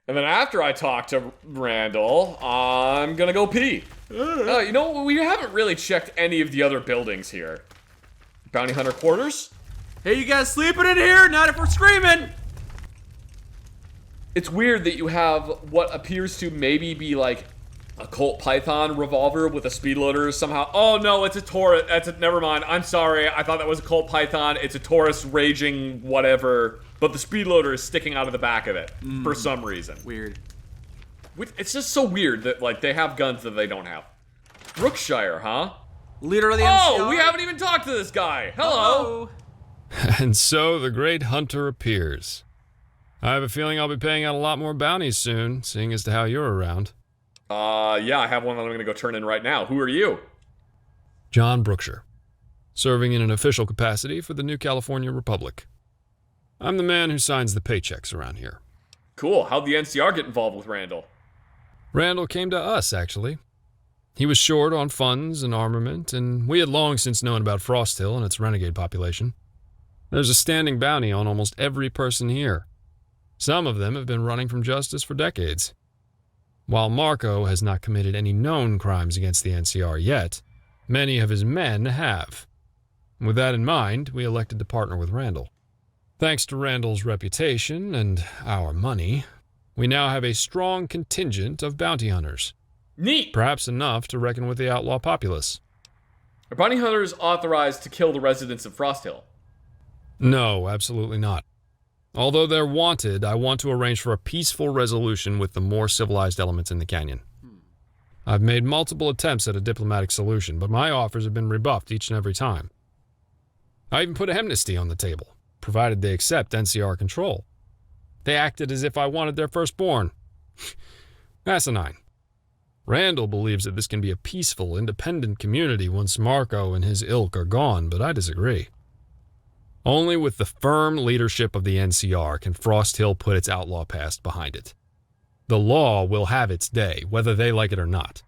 And then after I talk to Randall, I'm gonna go pee. You know, we haven't really checked any of the other buildings here. Bounty Hunter quarters? Hey, you guys sleeping in here? Not if we're screaming! It's weird that you have what appears to maybe be like a Colt Python revolver with a speed loader somehow. Oh no, it's a Taurus. Never mind. I'm sorry. I thought that was a Colt Python. It's a Taurus raging whatever. But the speed loader is sticking out of the back of it for some reason. Weird. It's just so weird that like they have guns that they don't have. Brookshire, huh? Leader of the NCR. Oh, we haven't even talked to this guy. Hello. And so the great hunter appears. I have a feeling I'll be paying out a lot more bounties soon, seeing as to how you're around. Yeah, I have one that I'm gonna go turn in right now. Who are you? John Brookshire, serving in an official capacity for the New California Republic. I'm the man who signs the paychecks around here. Cool. How'd the NCR get involved with Randall? Randall came to us, actually. He was short on funds and armament, and we had long since known about Frost Hill and its renegade population. There's a standing bounty on almost every person here. Some of them have been running from justice for decades. While Marco has not committed any known crimes against the NCR yet, many of his men have. With that in mind, we elected to partner with Randall. Thanks to Randall's reputation and our money, we now have a strong contingent of bounty hunters. Neat! Perhaps enough to reckon with the outlaw populace. Are bounty hunters authorized to kill the residents of Frost Hill? No, absolutely not. Although they're wanted, I want to arrange for a peaceful resolution with the more civilized elements in the canyon. I've made multiple attempts at a diplomatic solution, but my offers have been rebuffed each and every time. I even put amnesty on the table, provided they accept NCR control. They acted as if I wanted their firstborn. Asinine. Randall believes that this can be a peaceful, independent community once Marco and his ilk are gone, but I disagree. Only with the firm leadership of the NCR can Frost Hill put its outlaw past behind it. The law will have its day, whether they like it or not.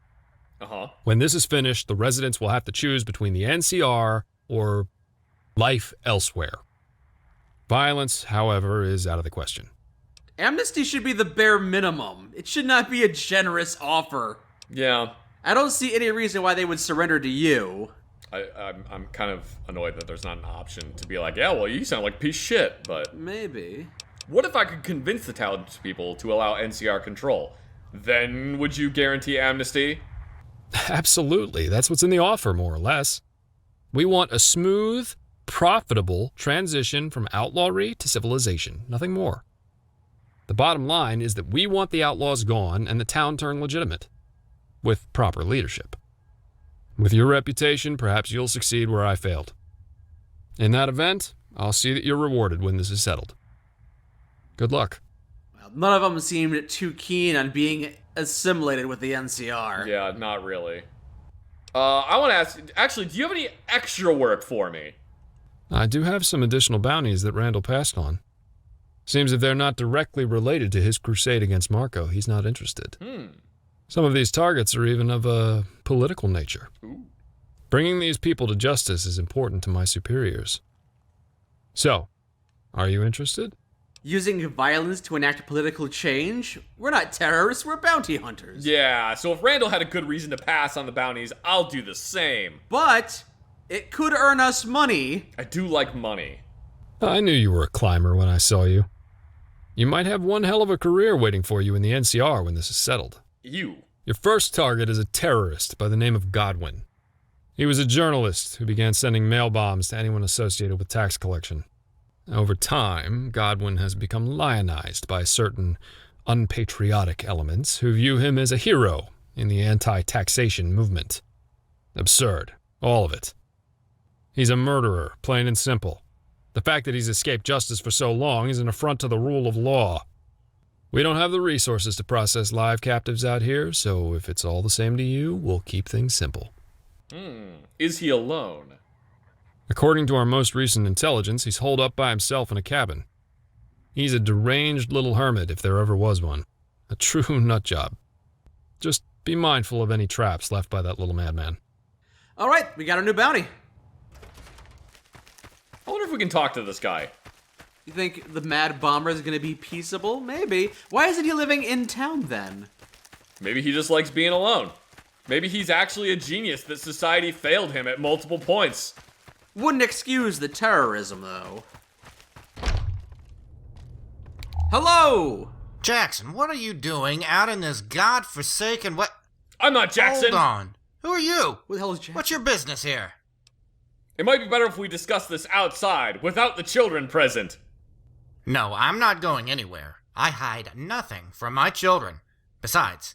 When this is finished, the residents will have to choose between the NCR or life elsewhere. Violence, however, is out of the question. Amnesty should be the bare minimum. It should not be a generous offer. Yeah. I don't see any reason why they would surrender to you. I'm kind of annoyed that there's not an option to be like, yeah, well, you sound like a piece of shit, but... Maybe. What if I could convince the townspeople to allow NCR control? Then would you guarantee amnesty? Absolutely. That's what's in the offer, more or less. We want a smooth, profitable transition from outlawry to civilization. Nothing more. The bottom line is that we want the outlaws gone and the town turned legitimate. With proper leadership. With your reputation, perhaps you'll succeed where I failed. In that event, I'll see that you're rewarded when this is settled. Good luck. Well, none of them seemed too keen on being assimilated with the NCR. Yeah, not really. I want to ask, actually, do you have any extra work for me? I do have some additional bounties that Randall passed on. Seems if they're not directly related to his crusade against Marco, he's not interested. Some of these targets are even of a political nature. Ooh. Bringing these people to justice is important to my superiors. So, are you interested? Using violence to enact political change? We're not terrorists, we're bounty hunters. Yeah, so if Randall had a good reason to pass on the bounties, I'll do the same. But it could earn us money. I do like money. I knew you were a climber when I saw you. You might have one hell of a career waiting for you in the NCR when this is settled. You. Your first target is a terrorist by the name of Godwin. He was a journalist who began sending mail bombs to anyone associated with tax collection. Over time, Godwin has become lionized by certain unpatriotic elements who view him as a hero in the anti-taxation movement. Absurd. All of it. He's a murderer, plain and simple. The fact that he's escaped justice for so long is an affront to the rule of law. We don't have the resources to process live captives out here, so if it's all the same to you, we'll keep things simple. Is he alone? According to our most recent intelligence, he's holed up by himself in a cabin. He's a deranged little hermit, if there ever was one. A true nutjob. Just be mindful of any traps left by that little madman. All right, we got a new bounty. I wonder if we can talk to this guy. You think the Mad Bomber is going to be peaceable? Maybe. Why isn't he living in town then? Maybe he just likes being alone. Maybe he's actually a genius that society failed him at multiple points. Wouldn't excuse the terrorism, though. Hello! Jackson, what are you doing out in this godforsaken what? I'm not Jackson. Hold on. Who are you? Who the hell is Jackson? What's your business here? It might be better if we discuss this outside, without the children present. No, I'm not going anywhere. I hide nothing from my children. Besides,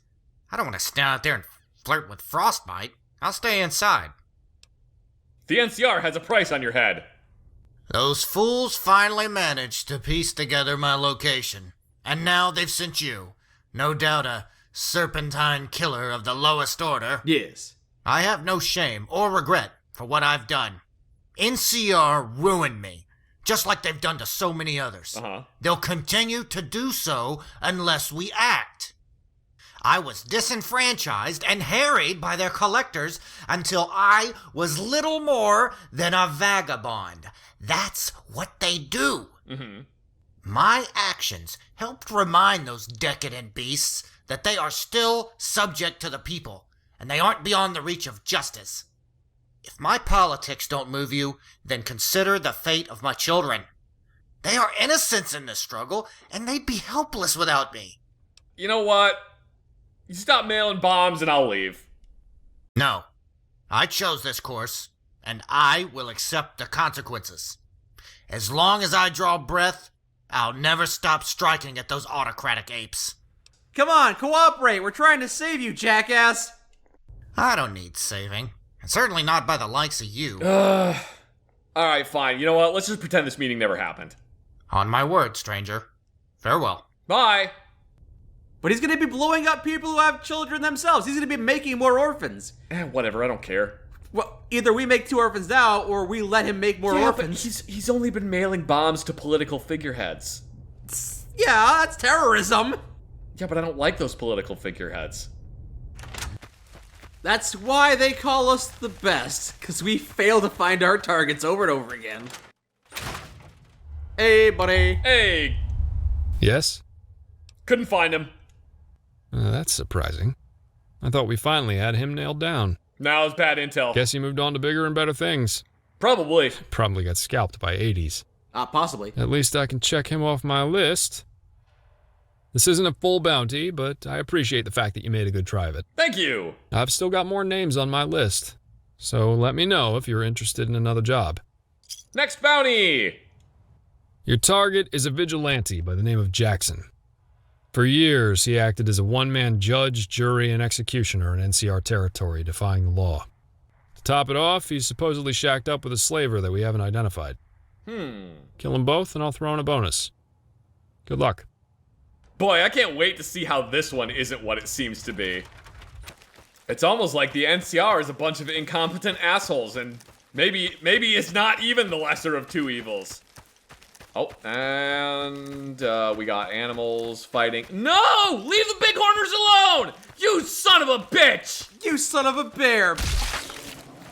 I don't want to stand out there and flirt with Frostbite. I'll stay inside. The NCR has a price on your head. Those fools finally managed to piece together my location. And now they've sent you. No doubt a serpentine killer of the lowest order. Yes. I have no shame or regret for what I've done. NCR ruined me, just like they've done to so many others. They'll continue to do so unless we act. I was disenfranchised and harried by their collectors until I was little more than a vagabond. That's what they do. My actions helped remind those decadent beasts that they are still subject to the people, and they aren't beyond the reach of justice. If my politics don't move you, then consider the fate of my children. They are innocents in this struggle, and they'd be helpless without me. You know what? You stop mailing bombs and I'll leave. No. I chose this course, and I will accept the consequences. As long as I draw breath, I'll never stop striking at those autocratic apes. Come on, cooperate. We're trying to save you, jackass. I don't need saving. And certainly not by the likes of you. Alright, fine. You know what? Let's just pretend this meeting never happened. On my word, stranger. Farewell. Bye! But he's gonna be blowing up people who have children themselves. He's gonna be making more orphans. Whatever, I don't care. Well, either we make 2 orphans now, or we let him make more orphans. But he's only been mailing bombs to political figureheads. Yeah, that's terrorism. Yeah, but I don't like those political figureheads. That's why they call us the best, because we fail to find our targets over and over again. Hey, buddy. Hey! Yes? Couldn't find him. That's surprising. I thought we finally had him nailed down. Now it's bad intel. Guess he moved on to bigger and better things. Probably. Probably got scalped by 80s. Possibly. At least I can check him off my list. This isn't a full bounty, but I appreciate the fact that you made a good try of it. Thank you! I've still got more names on my list, so let me know if you're interested in another job. Next bounty! Your target is a vigilante by the name of Jackson. For years, he acted as a one-man judge, jury, and executioner in NCR territory, defying the law. To top it off, he's supposedly shacked up with a slaver that we haven't identified. Kill them both, and I'll throw in a bonus. Good luck. Boy, I can't wait to see how this one isn't what it seems to be. It's almost like the NCR is a bunch of incompetent assholes, and maybe it's not even the lesser of 2 evils. Oh, and we got animals fighting. No! Leave the bighorners alone! You son of a bitch! You son of a bear.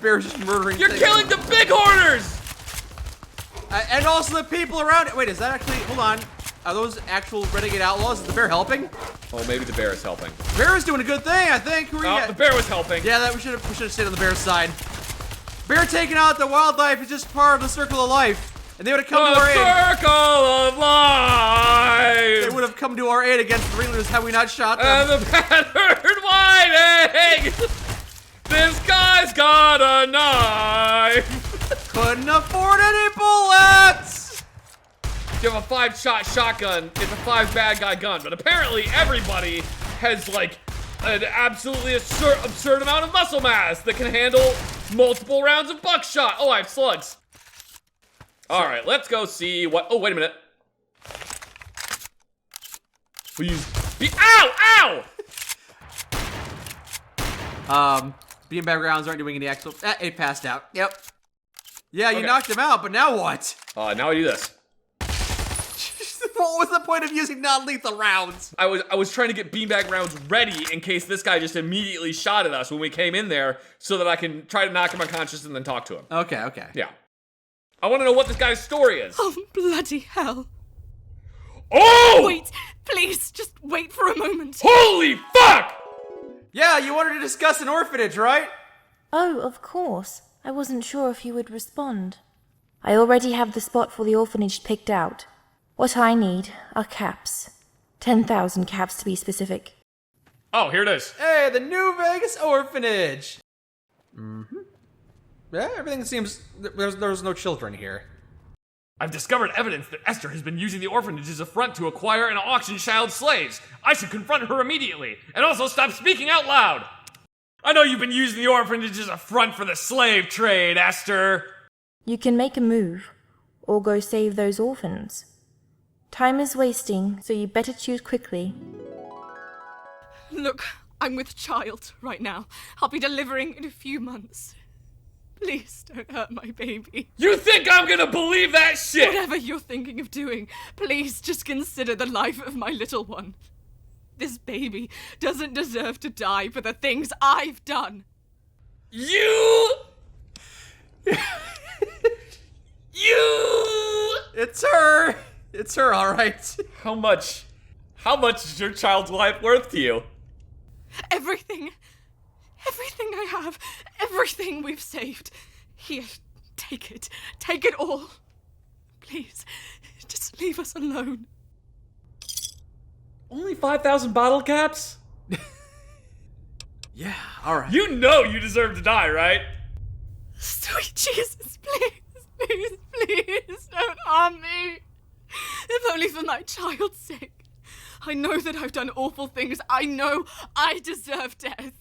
Bear's just murdering You're things. killing the bighorners! And also the people around it. Wait, is that actually... Hold on. Are those actual renegade outlaws? Is the bear helping? Oh, maybe the bear is helping. Bear is doing a good thing, I think. Who are you? The bear was helping. Yeah, we should have stayed on the bear's side. Bear taking out the wildlife is just part of the circle of life. And they would have come to our aid. Circle of life! They would have come to our aid against the ringleaders had we not shot them. And the pattern whining! This guy's got a knife! Couldn't afford any bullets! You have a 5-shot shotgun, it's a 5 bad guy gun, but apparently everybody has like an absolutely absurd amount of muscle mass that can handle multiple rounds of buckshot. Oh, I have slugs. All right, let's go see what, oh, wait a minute. Please be, ow! Beanbag rounds aren't doing any actual, it passed out, yep. Yeah, you knocked him out, but now what? Now I do this. What was the point of using non-lethal rounds? I was trying to get beanbag rounds ready in case this guy just immediately shot at us when we came in there so that I can try to knock him unconscious and then talk to him. Okay. Yeah. I want to know what this guy's story is. Oh, bloody hell. Oh! Wait, please, just wait for a moment. Holy fuck! Yeah, you wanted to discuss an orphanage, right? Oh, of course. I wasn't sure if you would respond. I already have the spot for the orphanage picked out. What I need are caps. 10,000 caps to be specific. Oh, here it is. Hey, the New Vegas orphanage. Yeah, everything seems... There's no children here. I've discovered evidence that Esther has been using the orphanage as a front to acquire and auction child slaves. I should confront her immediately, and also stop speaking out loud. I know you've been using the orphanage as a front for the slave trade, Esther. You can make a move, or go save those orphans. Time is wasting, so you better choose quickly. Look, I'm with child right now. I'll be delivering in a few months. Please don't hurt my baby. You think I'm gonna believe that shit? Whatever you're thinking of doing, please just consider the life of my little one. This baby doesn't deserve to die for the things I've done. You! It's her! It's her, alright. How much is your child's life worth to you? Everything I have, everything we've saved. Here, take it all. Please, just leave us alone. Only 5,000 bottle caps? Yeah, alright. You know you deserve to die, right? Sweet Jesus, please, don't harm me. If only for my child's sake. I know that I've done awful things. I know I deserve death.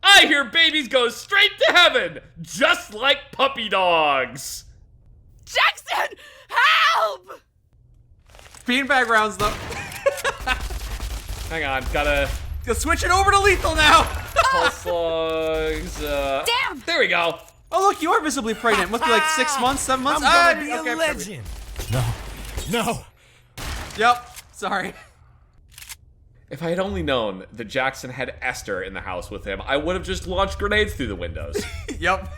I hear babies go straight to heaven, just like puppy dogs. Jackson, help! Beanbag rounds, though. Hang on, gotta Switch it over to lethal now. pulse slugs. Damn! There we go. Oh, look, you are visibly pregnant. Must be like 6 months, 7 months. I'm gonna be a legend. No. Yep, sorry. If I had only known that Jackson had Esther in the house with him, I would have just launched grenades through the windows. Yep.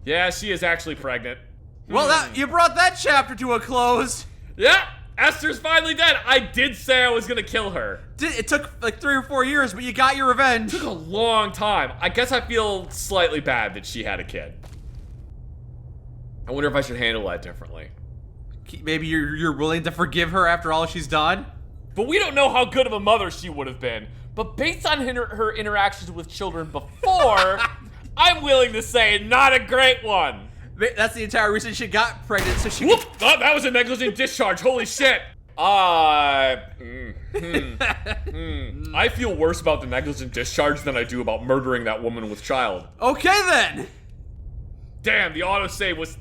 Yeah, she is actually pregnant. Well, you brought that chapter to a close. Yeah, Esther's finally dead. I did say I was gonna kill her. It took like 3 or 4 years, but you got your revenge. It took a long time. I guess I feel slightly bad that she had a kid. I wonder if I should handle that differently. Maybe you're willing to forgive her after all she's done? But we don't know how good of a mother she would have been. But based on her interactions with children before, I'm willing to say not a great one. That's the entire reason she got pregnant, so she... Whoop! Oh, that was a negligent discharge. Holy shit. I feel worse about the negligent discharge than I do about murdering that woman with child. Okay then. Damn, the autosave was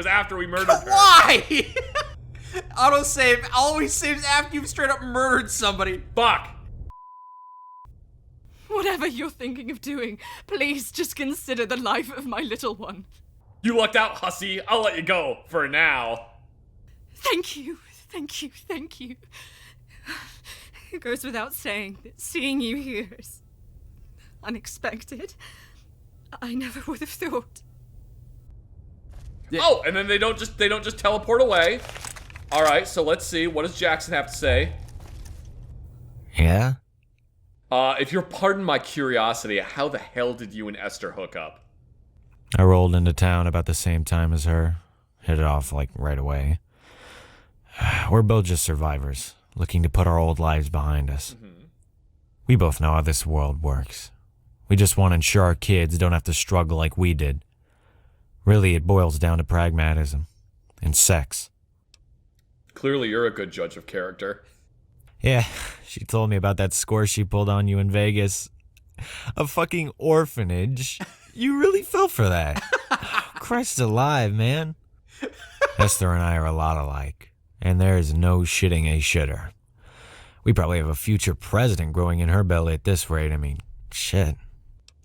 after we murdered her. Why? Autosave always saves after you've straight up murdered somebody. Fuck. Whatever you're thinking of doing, please just consider the life of my little one. You lucked out, hussy. I'll let you go for now. Thank you. It goes without saying that seeing you here is unexpected. I never would have thought. Yeah. Oh, and then they don't just teleport away. All right, so let's see. What does Jackson have to say? Yeah? If you'll pardon my curiosity, how the hell did you and Esther hook up? I rolled into town about the same time as her. Hit it off, like, right away. We're both just survivors, looking to put our old lives behind us. Mm-hmm. We both know how this world works. We just want to ensure our kids don't have to struggle like we did. Really, it boils down to pragmatism. And sex. Clearly, you're a good judge of character. Yeah, she told me about that score she pulled on you in Vegas. A fucking orphanage. You really fell for that. Christ alive, man. Esther and I are a lot alike. And there is no shitting a shitter. We probably have a future president growing in her belly at this rate. I mean, shit.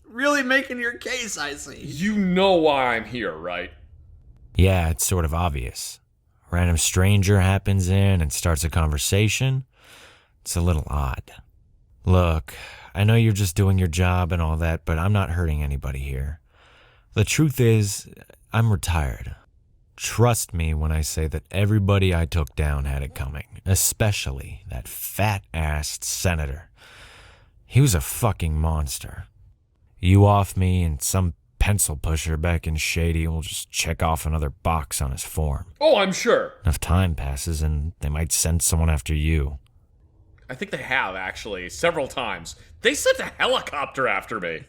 Really making your case, I see. You know why I'm here, right? Yeah, it's sort of obvious. A random stranger happens in and starts a conversation. It's a little odd. Look, I know you're just doing your job and all that, but I'm not hurting anybody here. The truth is, I'm retired. Trust me when I say that everybody I took down had it coming, especially that fat-assed senator. He was a fucking monster. You off me and some pencil pusher back in Shady will just check off another box on his form. Oh, I'm sure. Enough time passes and they might send someone after you. I think they have, actually, several times. They sent a helicopter after me.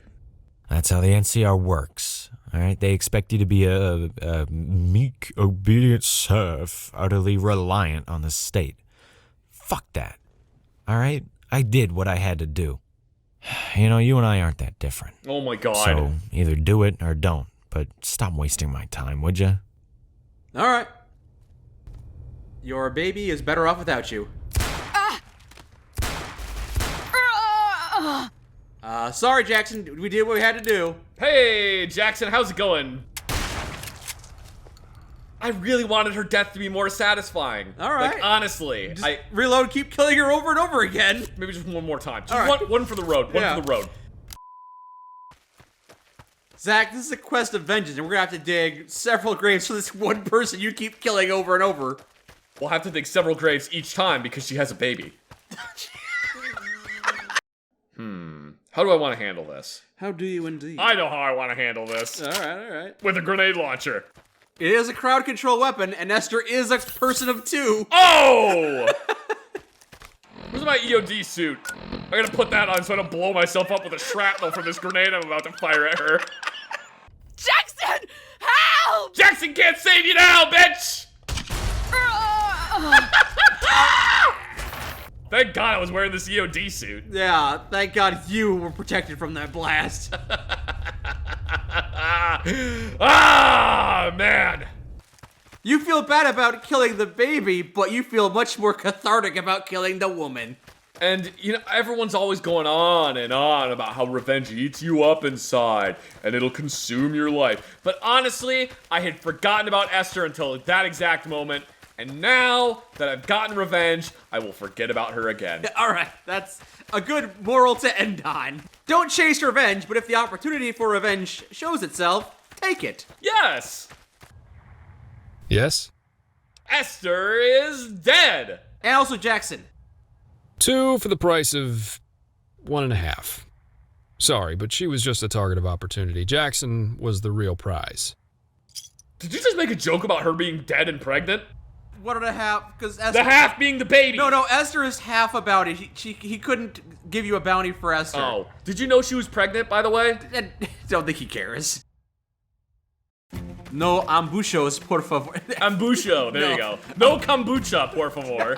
That's how the NCR works. All right, they expect you to be a meek, obedient serf, utterly reliant on the state. Fuck that. All right, I did what I had to do. You know, you and I aren't that different. Oh my god. So either do it or don't. But stop wasting my time, would you? All right. Your baby is better off without you. Sorry, Jackson. We did what we had to do. Hey, Jackson, how's it going? I really wanted her death to be more satisfying. All right. Like, honestly. Just reload, keep killing her over and over again. Maybe just one more time. Just All right. one for the road. One for the road. Zach, this is a quest of vengeance, and we're gonna have to dig several graves for this one person you keep killing over and over. We'll have to dig several graves each time because she has a baby. How do I want to handle this? How do you indeed? I know how I want to handle this. All right. With a grenade launcher. It is a crowd control weapon, and Esther is a person of two. Oh! Where's my EOD suit? I gotta put that on so I don't blow myself up with a shrapnel from this grenade I'm about to fire at her. Jackson! Help! Jackson can't save you now, bitch! Thank God I was wearing this EOD suit. Yeah, thank God you were protected from that blast. Ah, man! You feel bad about killing the baby, but you feel much more cathartic about killing the woman. And, you know, everyone's always going on and on about how revenge eats you up inside and it'll consume your life. But honestly, I had forgotten about Esther until that exact moment. And now that I've gotten revenge, I will forget about her again. All right, that's a good moral to end on. Don't chase revenge, but if the opportunity for revenge shows itself, take it. Yes! Yes? Esther is dead! And also Jackson. 2 for the price of 1.5. Sorry, but she was just a target of opportunity. Jackson was the real prize. Did you just make a joke about her being dead and pregnant? 1.5, because Esther... The half being the baby! No, Esther is half a bounty. He couldn't give you a bounty for Esther. Oh. Did you know she was pregnant, by the way? I don't think he cares. No ambushos, por favor. Ambucho, there you go. No kombucha, por favor.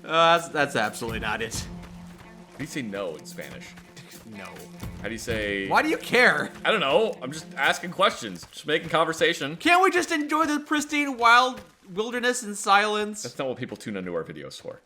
That's absolutely not it. How do you say no in Spanish? No. How do you say... Why do you care? I don't know. I'm just asking questions. Just making conversation. Can't we just enjoy the pristine wild wilderness in silence? That's not what people tune into our videos for.